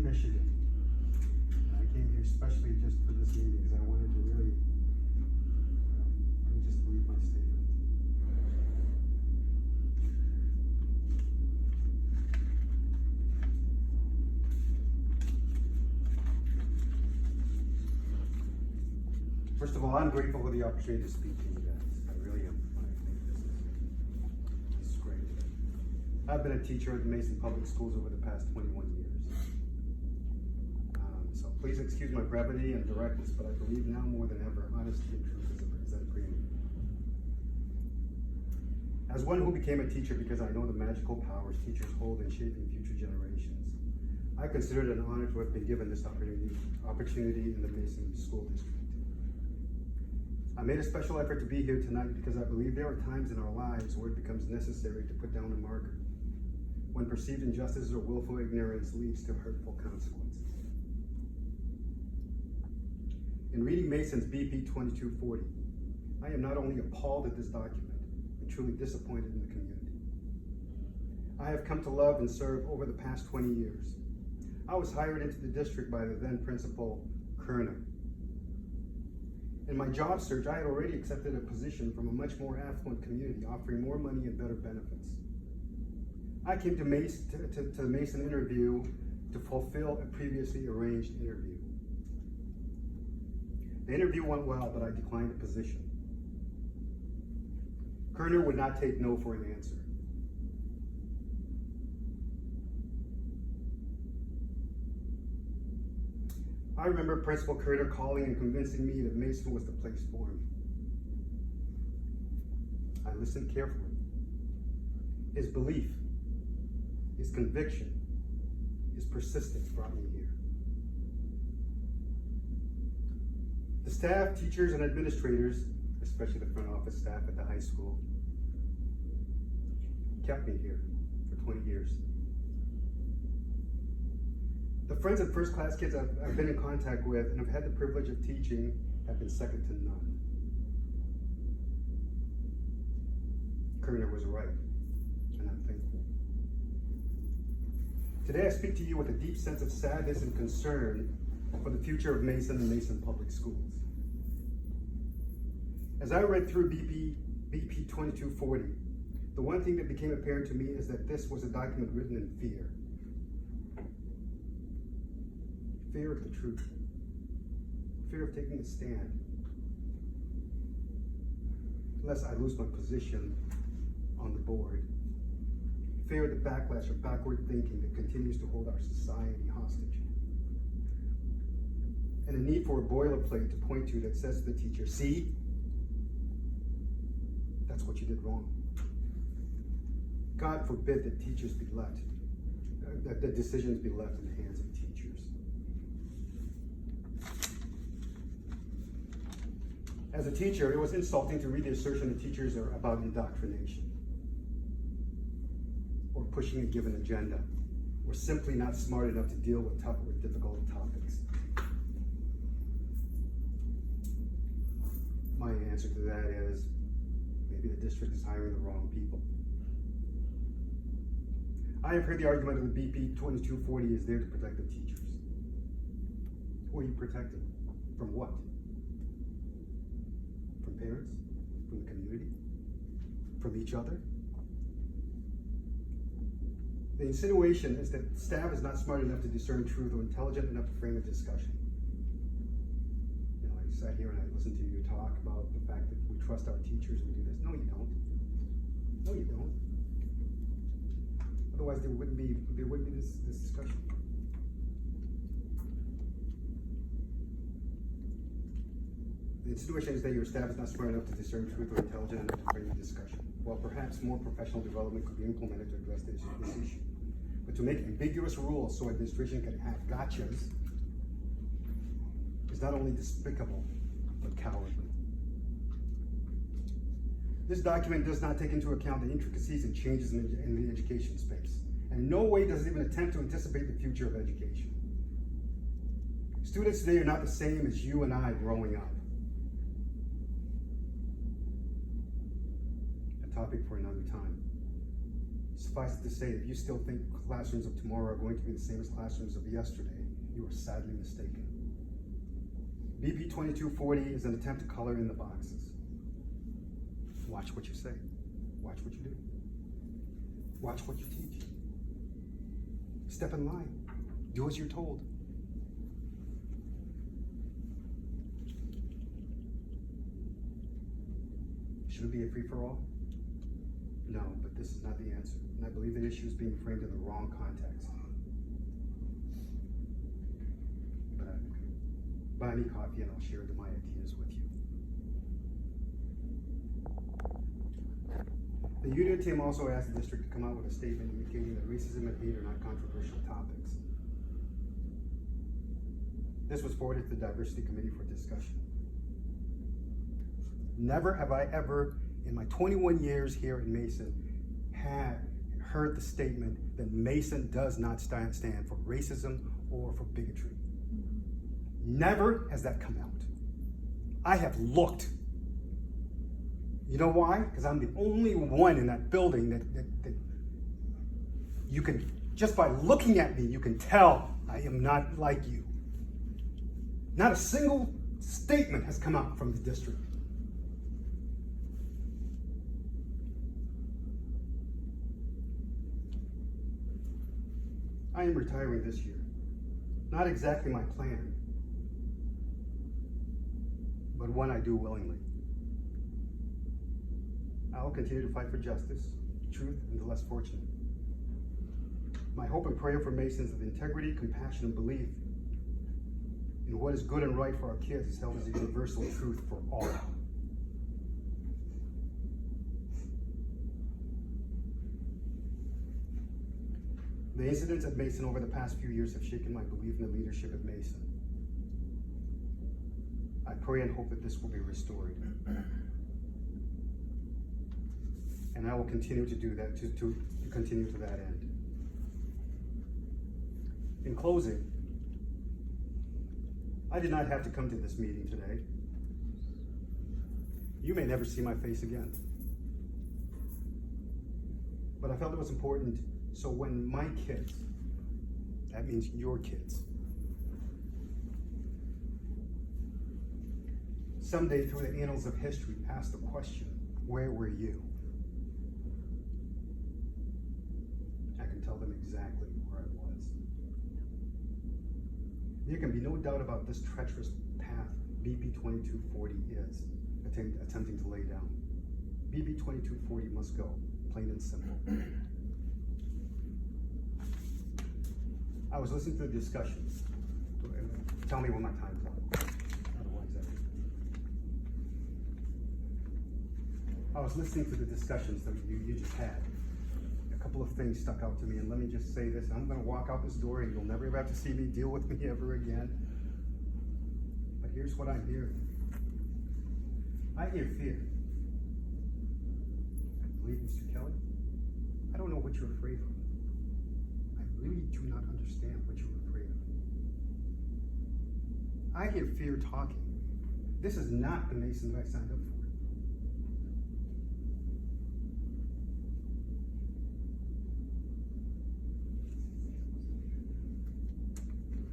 Michigan. And I came here especially just for this meeting because I wanted to really let me just read my statement. First of all, I'm grateful for the opportunity to speak to you guys. I really am. I think this is great. I've been a teacher at the Mason Public Schools over the past 21 years. So please excuse my brevity and directness, but I believe now more than ever, honesty and truth is at a premium. As one who became a teacher because I know the magical powers teachers hold in shaping future generations, I consider it an honor to have been given this opportunity in the Mason School District. I made a special effort to be here tonight because I believe there are times in our lives where it becomes necessary to put down a marker, when perceived injustice or willful ignorance leads to hurtful consequences. In reading Mason's BP 2240, I am not only appalled at this document, but truly disappointed in the community. I have come to love and serve over the past 20 years. I was hired into the district by the then principal, Kerner. In my job search, I had already accepted a position from a much more affluent community, offering more money and better benefits. I came to the Mason interview to fulfill a previously arranged interview. The interview went well, but I declined the position. Kerner would not take no for an answer. I remember Principal Kato calling and convincing me that Mason was the place for me. I listened carefully. His belief, his conviction, his persistence brought me here. The staff, teachers, and administrators, especially the front office staff at the high school, kept me here for 20 years. The friends and first class kids I've been in contact with and have had the privilege of teaching have been second to none. Kerner was right, and I'm thankful. Today I speak to you with a deep sense of sadness and concern for the future of Mason and Mason Public Schools. As I read through BP 2240, the one thing that became apparent to me is that this was a document written in fear. Fear of the truth. Fear of taking a stand. Lest I lose my position on the board. Fear of the backlash of backward thinking that continues to hold our society hostage. And a need for a boilerplate to point to that says to the teacher, see, that's what you did wrong. God forbid that teachers be left, that the decisions be left in the hands of teachers. As a teacher, it was insulting to read the assertion that teachers are about indoctrination, or pushing a given agenda, or simply not smart enough to deal with tough or difficult topics. My answer to that is, maybe the district is hiring the wrong people. I have heard the argument of the BP 2240 is there to protect the teachers. Who are you protecting? From what? From parents? From the community? From each other? The insinuation is that staff is not smart enough to discern truth or intelligent enough to frame a discussion. You know, I sat here and I listened to you talk about the fact that we trust our teachers and we do this. No, you don't. No, you don't. Otherwise, there wouldn't be this discussion. The insinuation is that your staff is not smart enough to discern truth or intelligent enough to frame a discussion. Well, perhaps more professional development could be implemented to address this issue. But to make ambiguous rules so administration can have gotchas is not only despicable, but cowardly. This document does not take into account the intricacies and changes in the education space, and in no way does it even attempt to anticipate the future of education. Students today are not the same as you and I growing up. A topic for another time. Suffice it to say, if you still think classrooms of tomorrow are going to be the same as classrooms of yesterday, you are sadly mistaken. BP 2240 is an attempt to color in the boxes. Watch what you say. Watch what you do. Watch what you teach. Step in line. Do as you're told. Should it be a free-for-all? No, but this is not the answer. And I believe the issue is being framed in the wrong context. But buy me coffee and I'll share my ideas with you. The union team also asked the district to come out with a statement indicating that racism and hate are not controversial topics. This was forwarded to the Diversity Committee for discussion. Never have I ever, in my 21 years here in Mason, heard the statement that Mason does not stand for racism or for bigotry. Never has that come out. I have looked. You know why? Because I'm the only one in that building that you can, just by looking at me, you can tell I am not like you. Not a single statement has come out from the district. I am retiring this year. Not exactly my plan, but one I do willingly. I will continue to fight for justice, truth, and the less fortunate. My hope and prayer for Masons of integrity, compassion, and belief in what is good and right for our kids is held as a universal truth for all. The incidents at Mason over the past few years have shaken my belief in the leadership at Mason. I pray and hope that this will be restored. And I will continue to do that, to continue to that end. In closing, I did not have to come to this meeting today. You may never see my face again. But I felt it was important, so when my kids, that means your kids, someday through the annals of history ask the question, where were you? I can tell them exactly where I was. There can be no doubt about this treacherous path BP 2240 is attempting to lay down. BP 2240 must go, plain and simple. I was listening to the discussions. Tell me when my time's up. Otherwise, I was listening to the discussions that you just had. A couple of things stuck out to me, and let me just say this. I'm going to walk out this door, and you'll never have to see me deal with me ever again. But here's what I'm hearing. I hear fear. I believe, Mr. Kelly, I don't know what you're afraid of. I really do not understand what you're afraid of. I hear fear talking. This is not the Mason that I signed up for.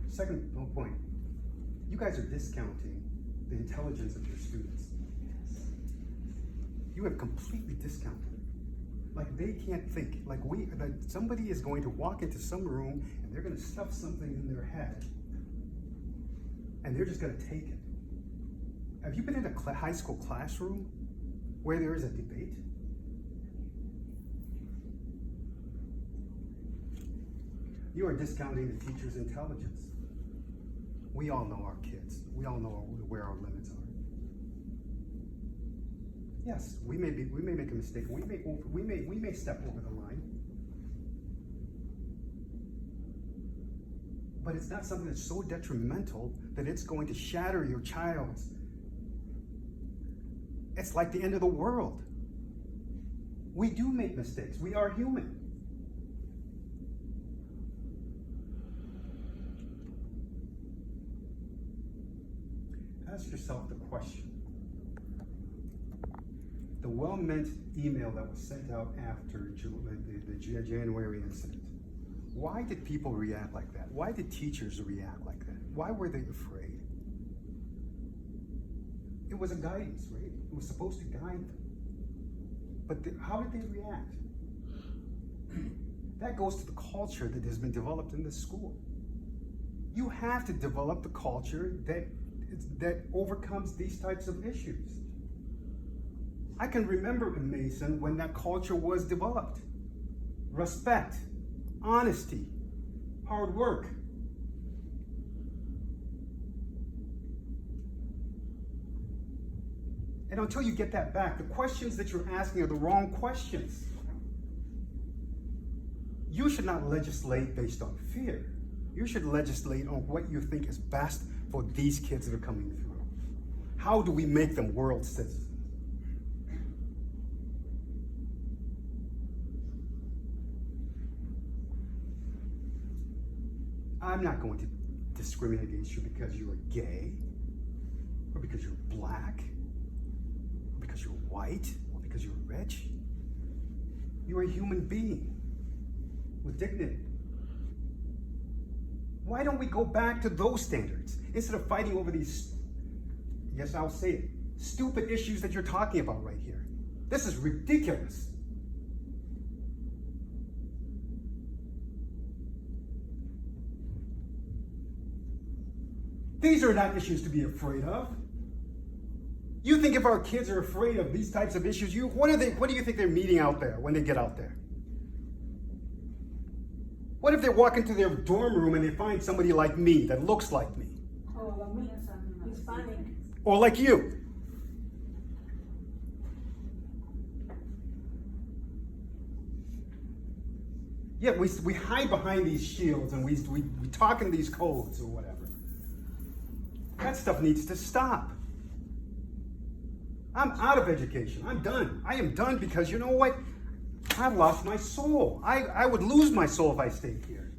Second point, you guys are discounting the intelligence of your students. You have completely discounted it. Like they can't think. Like somebody is going to walk into some room and they're going to stuff something in their head and they're just going to take it. Have you been in a high school classroom where there is a debate? You are discounting the teacher's intelligence. We all know our kids. We all know where our limits are. Yes, we may make a mistake. We may step over the line. But it's not something that's so detrimental that it's going to shatter your child's. It's like the end of the world. We do make mistakes. We are human. Ask yourself the question, the well-meant email that was sent out after the January incident, why did people react like that? Why did teachers react like that? Why were they afraid? It was a guidance, right? It was supposed to guide them. But how did they react? That goes to the culture that has been developed in this school. You have to develop the culture that overcomes these types of issues. I can remember in Mason when that culture was developed. Respect, honesty, hard work. And until you get that back, the questions that you're asking are the wrong questions. You should not legislate based on fear. You should legislate on what you think is best for these kids that are coming through. How do we make them world citizens? I'm not going to discriminate against you because you are gay, or because you're black, or because you're white, or because you're rich. You're a human being with dignity. Why don't we go back to those standards instead of fighting over these, yes, I'll say it, stupid issues that you're talking about right here? This is ridiculous. These are not issues to be afraid of. You think if our kids are afraid of these types of issues, what do you think they're meeting out there when they get out there? What if they walk into their dorm room and they find somebody like me that looks like me? Oh, like me. Hispanic. Or like you? Yeah, we hide behind these shields and we talk in these codes or whatever. That stuff needs to stop. I'm out of education. I'm done. I am done because you know what? I've lost my soul. I would lose my soul if I stayed here.